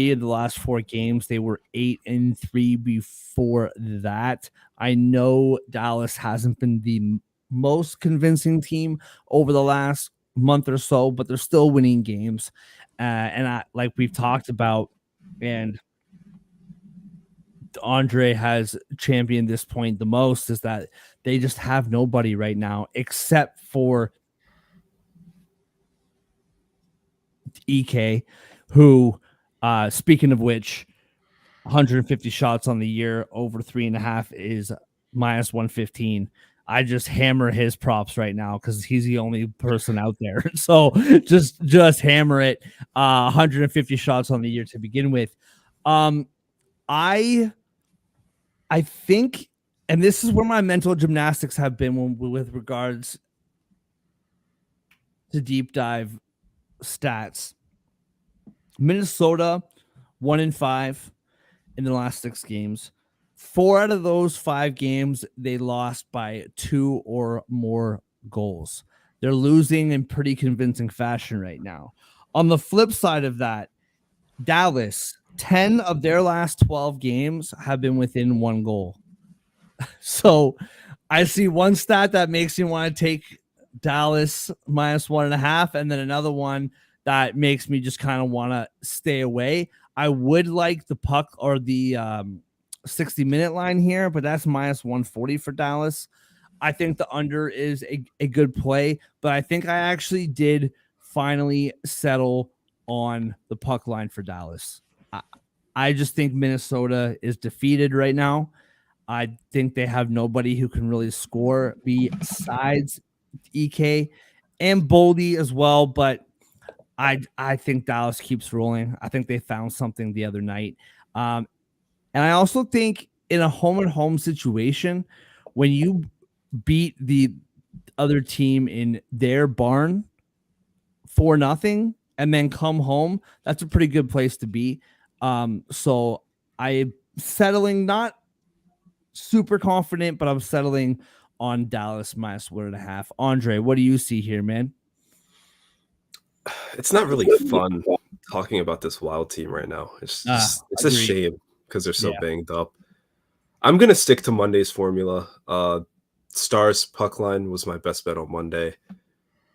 Speaker 1: in the last 4 games. They were 8-3 before that. I know Dallas hasn't been the most convincing team over the last month or so, but they're still winning games. And like we've talked about, and Andre has championed this point the most, is that they just have nobody right now except for EK, who, speaking of which, 150 shots on the year over 3.5 is minus 115. I just hammer his props right now because he's the only person out there. So just hammer it. 150 shots on the year to begin with. I think, and this is where my mental gymnastics have been with regards to deep dive stats. Minnesota 1-5 in the last 6 games. 4 out of those 5 games, they lost by 2 or more goals. They're losing in pretty convincing fashion right now. On the flip side of that, Dallas, 10 of their last 12 games have been within 1 goal. So I see one stat that makes me want to take Dallas minus 1.5, and then another one that makes me just kind of want to stay away. I would like the puck or the 60-minute line here, but that's minus 140 for Dallas. I think the under is a good play, but I think I actually did finally settle on the puck line for Dallas. I just think Minnesota is defeated right now. I think they have nobody who can really score besides EK and Boldy as well, but I think Dallas keeps rolling. I think they found something the other night. And I also think in a home and home situation, when you beat the other team in their barn 4-0 and then come home, that's a pretty good place to be. So I'm settling, not super confident, but I'm settling on Dallas minus 1.5. Andre, what do you see here, man?
Speaker 4: It's not really fun talking about this Wild team right now. It's a shame because they're so banged up. I'm gonna stick to Monday's formula. Stars puck line was my best bet on Monday.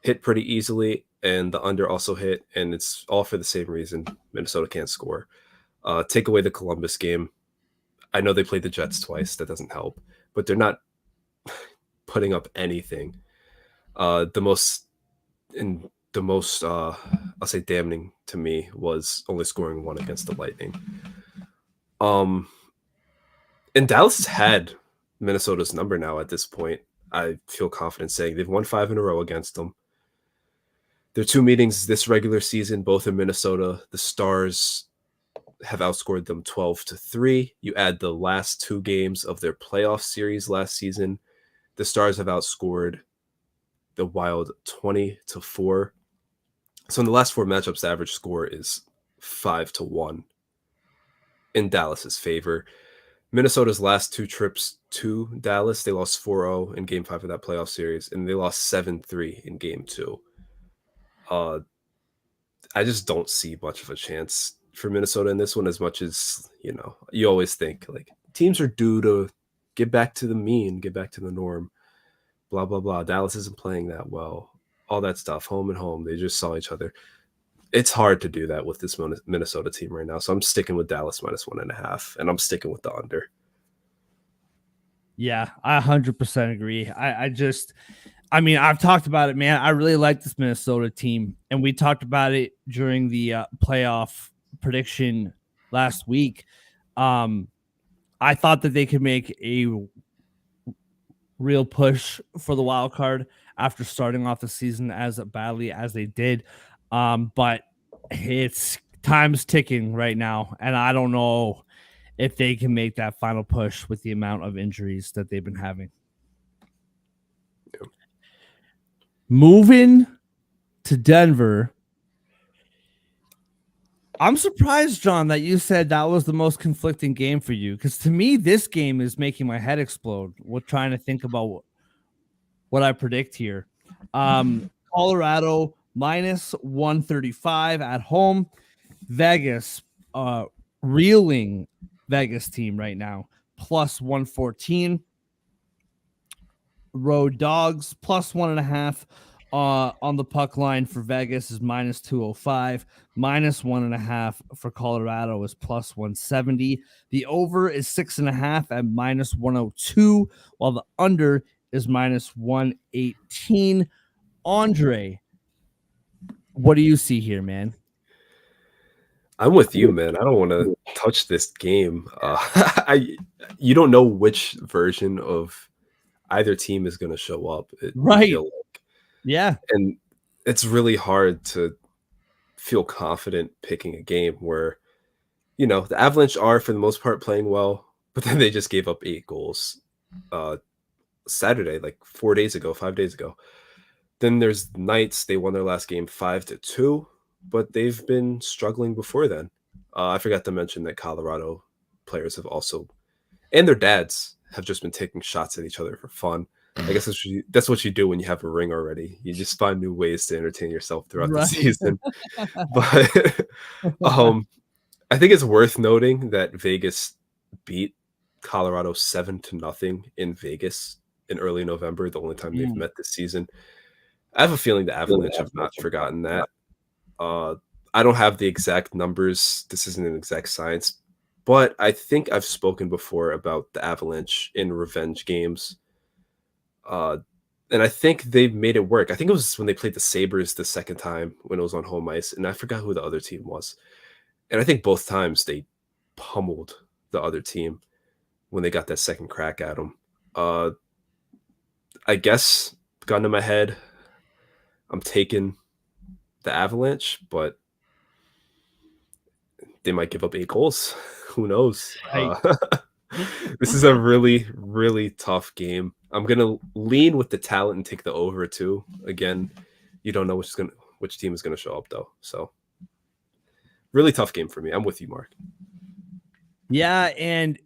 Speaker 4: Hit pretty easily, and the under also hit, and it's all for the same reason. Minnesota can't score. Take away the Columbus game. I know they played the Jets twice. That doesn't help, but they're not putting up anything. The most I'll say damning to me was only scoring one against the Lightning. And Dallas has had Minnesota's number now at this point. I feel confident saying they've won 5 in a row against them. Their 2 meetings this regular season, both in Minnesota, the Stars have outscored them 12-3. You add the last 2 games of their playoff series last season, the Stars have outscored the Wild 20-4. So in the last 4 matchups, the average score is 5-1 in Dallas's favor. Minnesota's last 2 trips to Dallas, they lost 4-0 in Game 5 of that playoff series, and they lost 7-3 in Game 2. I just don't see much of a chance for Minnesota in this one, as much as, you always think, like, teams are due to get back to the mean, get back to the norm, blah, blah, blah. Dallas isn't playing that well, all that stuff, home and home. They just saw each other. It's hard to do that with this Minnesota team right now. So I'm sticking with Dallas -1.5, and I'm sticking with the under.
Speaker 1: Yeah, I 100% agree. I've talked about it, man. I really like this Minnesota team, and we talked about it during the playoff prediction last week. I thought that they could make a real push for the wild card after starting off the season as badly as they did. But it's time's ticking right now, and I don't know if they can make that final push with the amount of injuries that they've been having.
Speaker 4: Yeah.
Speaker 1: Moving to Denver, I'm surprised, John, that you said that was the most conflicting game for you, because to me, this game is making my head explode with trying to think about what I predict here. Colorado -135 at home. Vegas, reeling Vegas team right now, +114. Road Dogs +1.5 on the puck line for Vegas is -205. -1.5 for Colorado is +170. The over is 6.5 at -102, while the under is -118. Andre, what do you see here, man?
Speaker 4: I'm with you, man. I don't want to touch this game. You don't know which version of either team is going to show up. I
Speaker 1: Right.
Speaker 4: feel like.
Speaker 1: Yeah.
Speaker 4: And it's really hard to feel confident picking a game where, the Avalanche are, for the most part, playing well, but then they just gave up 8 goals Saturday, like 5 days ago. Then there's Knights. They won their last game 5-2, but they've been struggling before then. I forgot to mention that Colorado players have also, and their dads have just been taking shots at each other for fun. I guess that's what you do when you have a ring already. You just find new ways to entertain yourself throughout the season. But I think it's worth noting that Vegas beat Colorado 7-0 in Vegas in early November, the only time they've met this season. I have a feeling the Avalanche have not forgotten that. I don't have the exact numbers. This isn't an exact science, but I think I've spoken before about the Avalanche in revenge games. And I think they've made it work. I think it was when they played the Sabres the second time when it was on home ice, and I forgot who the other team was. And I think both times they pummeled the other team when they got that second crack at them. I guess, gun to my head, I'm taking the Avalanche, but they might give up 8 goals. Who knows?
Speaker 1: Right.
Speaker 4: This is a really, really tough game. I'm gonna lean with the talent and take the over too. Again, you don't know which team is gonna show up though. So really tough game for me. I'm with you, Mark.
Speaker 1: Yeah, and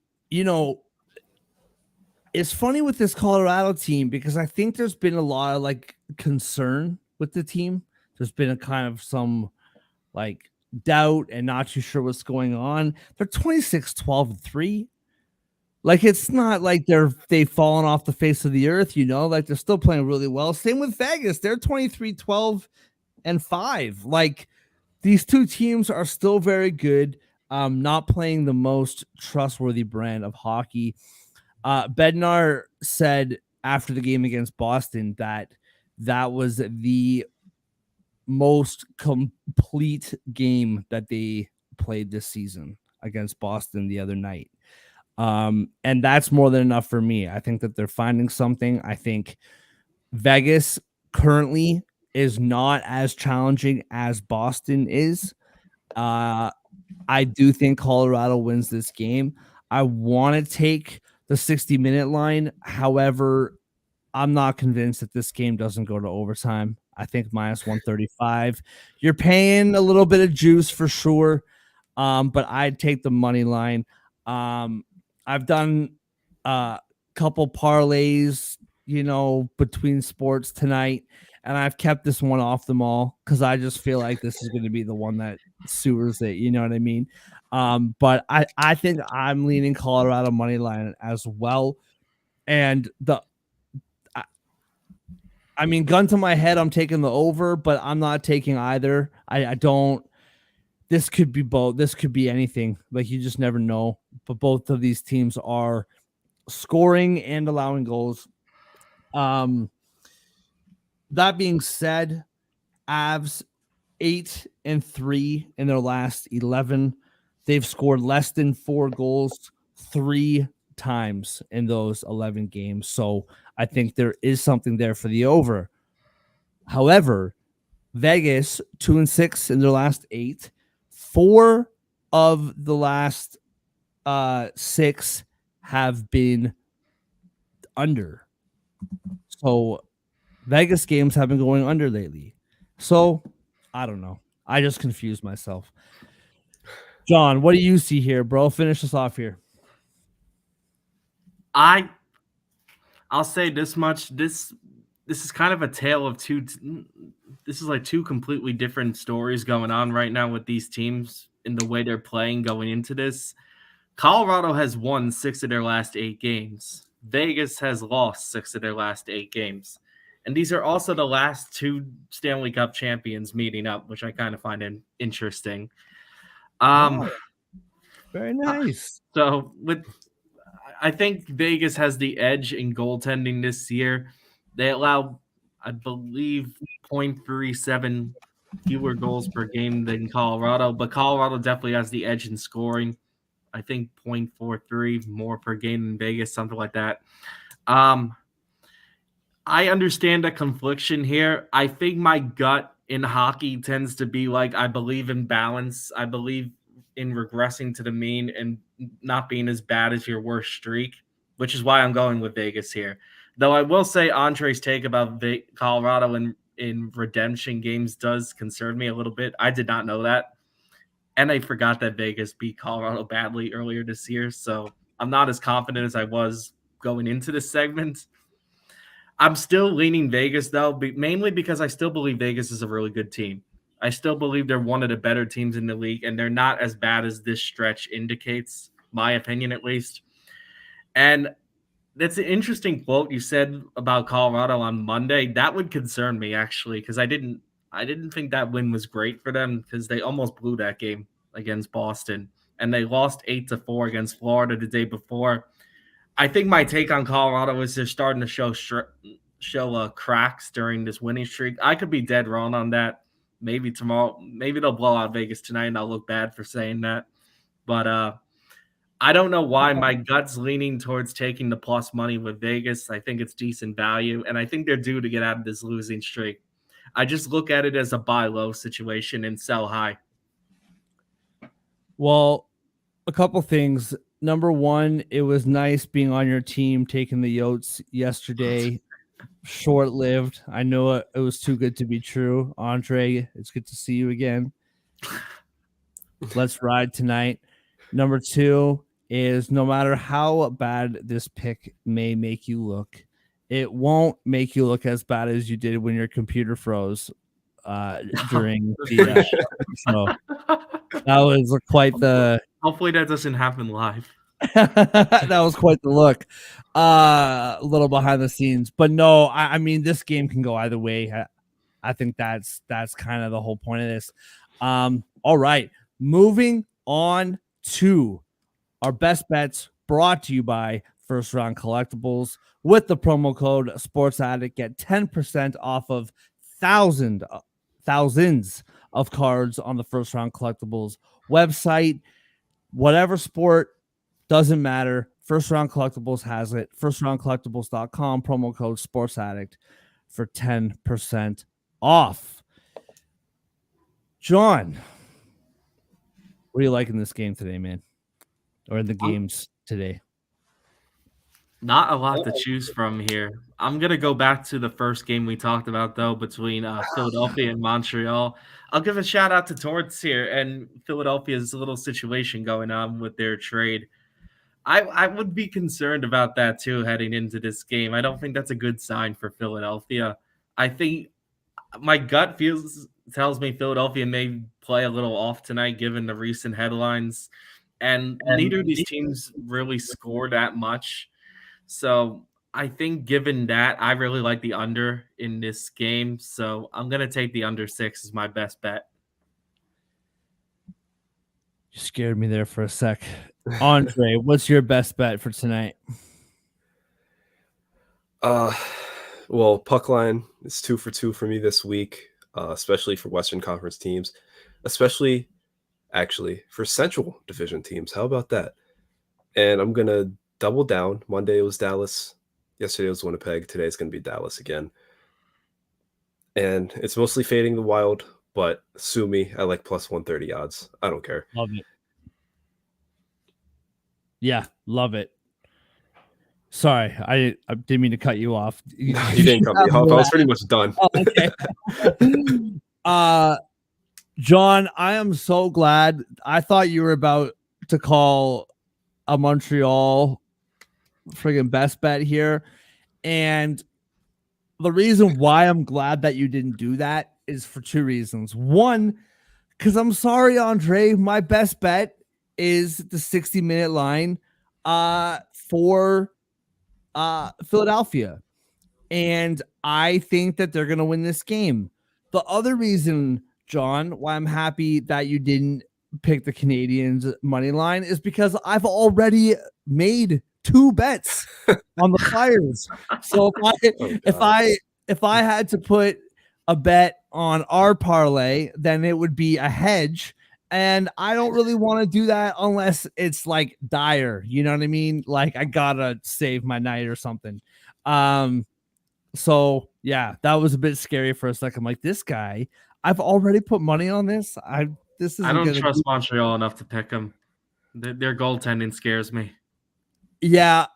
Speaker 1: it's funny with this Colorado team because I think there's been a lot of concern with the team. There's been a kind of some doubt and not too sure what's going on. They're 26-12-3. It's not like they've fallen off the face of the earth, they're still playing really well. Same with Vegas. They're 23-12-5. These two teams are still very good. Not playing the most trustworthy brand of hockey. Bednar said after the game against Boston that that was the most complete game that they played this season against Boston the other night. And that's more than enough for me. I think that they're finding something. I think Vegas currently is not as challenging as Boston is. I do think Colorado wins this game. I want to take the 60-minute line. However, I'm not convinced that this game doesn't go to overtime. I think minus 135. You're paying a little bit of juice for sure, but I'd take the money line. I've done a couple parlays, between sports tonight, and I've kept this one off them all because I just feel like this is going to be the one that sewers it. You know what I mean? But I think I'm leaning Colorado money line as well. And I mean, gun to my head, I'm taking the over, but I'm not taking either. I don't. This could be both. This could be anything. Like, you just never know. But both of these teams are scoring and allowing goals. That being said, Avs 8-3 in their last 11. They've scored less than 4 goals 3 times in those 11 games. So I think there is something there for the over. However, Vegas 2-6 in their last 8. 4 of the last 6 have been under. So Vegas games have been going under lately. So I don't know. I just confused myself. John, what do you see here, bro? Finish us off here.
Speaker 3: I'll say this much. This is kind of a tale of two. This is like two completely different stories going on right now with these teams in the way they're playing going into this. Colorado has won 6 of their last 8 games. Vegas has lost 6 of their last 8 games. And these are also the last 2 Stanley Cup champions meeting up, which I kind of find interesting.
Speaker 1: Very nice.
Speaker 3: So I think Vegas has the edge in goaltending this year. They allow, I believe, 0.37 fewer goals per game than Colorado, but Colorado definitely has the edge in scoring. I think 0.43 more per game than Vegas, something like that. I understand the confliction here. I think my gut in hockey tends to be like, I believe in balance. I believe in regressing to the mean and not being as bad as your worst streak, which is why I'm going with Vegas here. Though I will say Andre's take about Colorado in redemption games does concern me a little bit. I did not know that. And I forgot that Vegas beat Colorado badly earlier this year. So I'm not as confident as I was going into this segment. I'm still leaning Vegas, though, mainly because I still believe Vegas is a really good team. I still believe they're one of the better teams in the league, and they're not as bad as this stretch indicates, my opinion at least. And that's an interesting quote you said about Colorado on Monday. That would concern me, actually, because I didn't think that win was great for them because they almost blew that game against Boston, and they lost 8-4 against Florida the day before. I think my take on Colorado is they're starting to show cracks during this winning streak. I could be dead wrong on that. Maybe tomorrow, maybe they'll blow out Vegas tonight, and I'll look bad for saying that. But I don't know why my gut's leaning towards taking the plus money with Vegas. I think it's decent value, and I think they're due to get out of this losing streak. I just look at it as a buy low situation and sell high.
Speaker 1: Well, a couple things. Number one, it was nice being on your team, taking the Yotes yesterday. Short-lived. I know it was too good to be true. Andre, it's good to see you again. Let's ride tonight. Number two is no matter how bad this pick may make you look, it won't make you look as bad as you did when your computer froze during the so that was quite the
Speaker 3: hopefully that doesn't happen live.
Speaker 1: That was quite the look. A little behind the scenes, but no, I mean this game can go either way. I think that's kind of the whole point of this. All right, moving on to our best bets brought to you by First Round Collectibles. With the promo code Sports Addict, get 10% off of thousands of cards on the First Round Collectibles website. Whatever sport, doesn't matter. First Round Collectibles has it. FirstRoundCollectibles.com, promo code Sports Addict for 10% off. John, what are you liking this game today, man? Or in the games today?
Speaker 3: Not a lot to choose from here. I'm going to go back to the first game we talked about, though, between Philadelphia and Montreal. I'll give a shout out to Torts here and Philadelphia's little situation going on with their trade. I would be concerned about that, too, heading into this game. I don't think that's a good sign for Philadelphia. I think my gut tells me Philadelphia may play a little off tonight, given the recent headlines. And neither of these teams really scored that much. So I think given that, I really like the under in this game. So I'm going to take the under 6 as my best bet.
Speaker 1: You scared me there for a sec. Andre, what's your best bet for tonight?
Speaker 4: Well, puck line is 2 for 2 for me this week, especially for Western Conference teams, especially actually for Central Division teams. How about that? And I'm going to double down. Monday it was Dallas. Yesterday it was Winnipeg. Today it's going to be Dallas again. And it's mostly fading the Wild, but sue me. I like plus 130 odds. I don't care.
Speaker 1: Love it. Yeah, love it. Sorry, I didn't mean to cut you off.
Speaker 4: You didn't cut me off. I was pretty much done.
Speaker 1: Oh, okay. John, I am so glad. I thought you were about to call a Montreal friggin' best bet here. And the reason why I'm glad that you didn't do that is for two reasons. One, because I'm sorry, Andre, my best bet is the 60-minute line for Philadelphia. And I think that they're going to win this game. The other reason, John, why I'm happy that you didn't pick the Canadians money line is because I've already made 2 bets on the Flyers. So if I had to put a bet on our parlay, then it would be a hedge. And I don't really want to do that unless it's like dire. You know what I mean? Like I gotta save my night or something. So yeah, that was a bit scary for a second. I'm like, this guy, I've already put money on this. I don't
Speaker 3: trust Montreal enough to pick them. Their goaltending scares me.
Speaker 1: Yeah,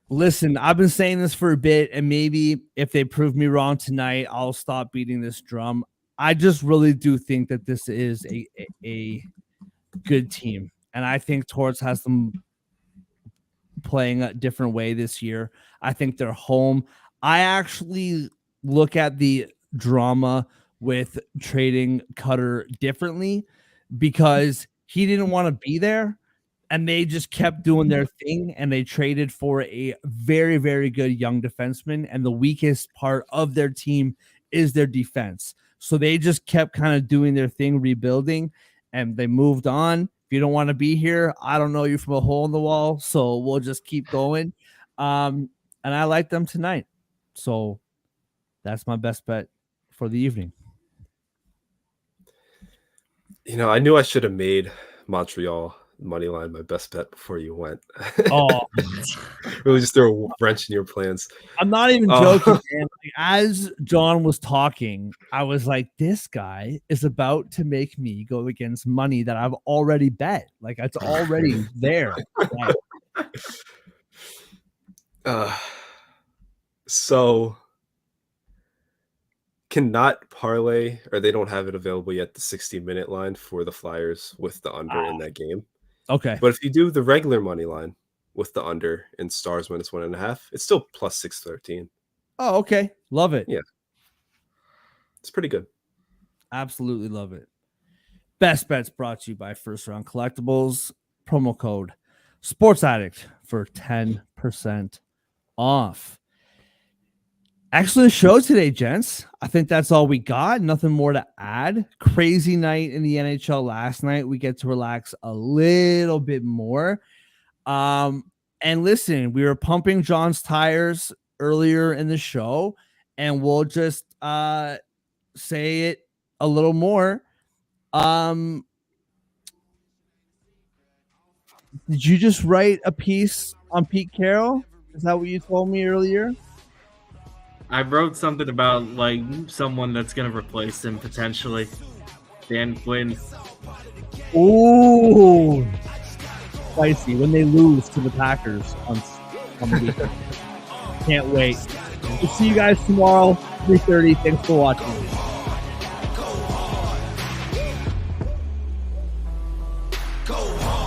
Speaker 1: listen, I've been saying this for a bit, and maybe if they prove me wrong tonight, I'll stop beating this drum. I just really do think that this is a good team, and I think Torts has them playing a different way this year. I think they're home. I actually look at the drama with trading Cutter differently because he didn't want to be there. And they just kept doing their thing, and they traded for a very, very good young defenseman. And the weakest part of their team is their defense. So they just kept kind of doing their thing, rebuilding, and they moved on. If you don't want to be here, I don't know you from a hole in the wall, so we'll just keep going. And I like them tonight. So that's my best bet for the evening.
Speaker 4: You know, I knew I should have made Montreal money line my best bet before you went.
Speaker 1: Oh,
Speaker 4: really just throw a wrench in your plans.
Speaker 1: I'm not even joking, man. Like, as John was talking, I was like, this guy is about to make me go against money that I've already bet. Like it's already there.
Speaker 4: So cannot parlay, or they don't have it available yet, the 60-minute line for the Flyers with the under in that game.
Speaker 1: Okay.
Speaker 4: But if you do the regular money line with the under in Stars -1.5, it's still plus 613.
Speaker 1: Oh, okay. Love it.
Speaker 4: Yeah. It's pretty good.
Speaker 1: Absolutely love it. Best bets brought to you by First Round Collectibles. Promo code Sports Addict for 10% off. Excellent show today, gents. I think that's all we got. Nothing more to add. Crazy night in the NHL last night. We get to relax a little bit more. And listen, we were pumping John's tires earlier in the show, and we'll just say it a little more. Did you just write a piece on Pete Carroll? Is that what you told me earlier?
Speaker 3: I wrote something about like someone that's gonna replace him potentially. Dan Quinn.
Speaker 1: Ooh, spicy when they lose to the Packers on the weekend. Can't wait. We'll see you guys tomorrow, 3:30. Thanks for watching.
Speaker 2: Go hard.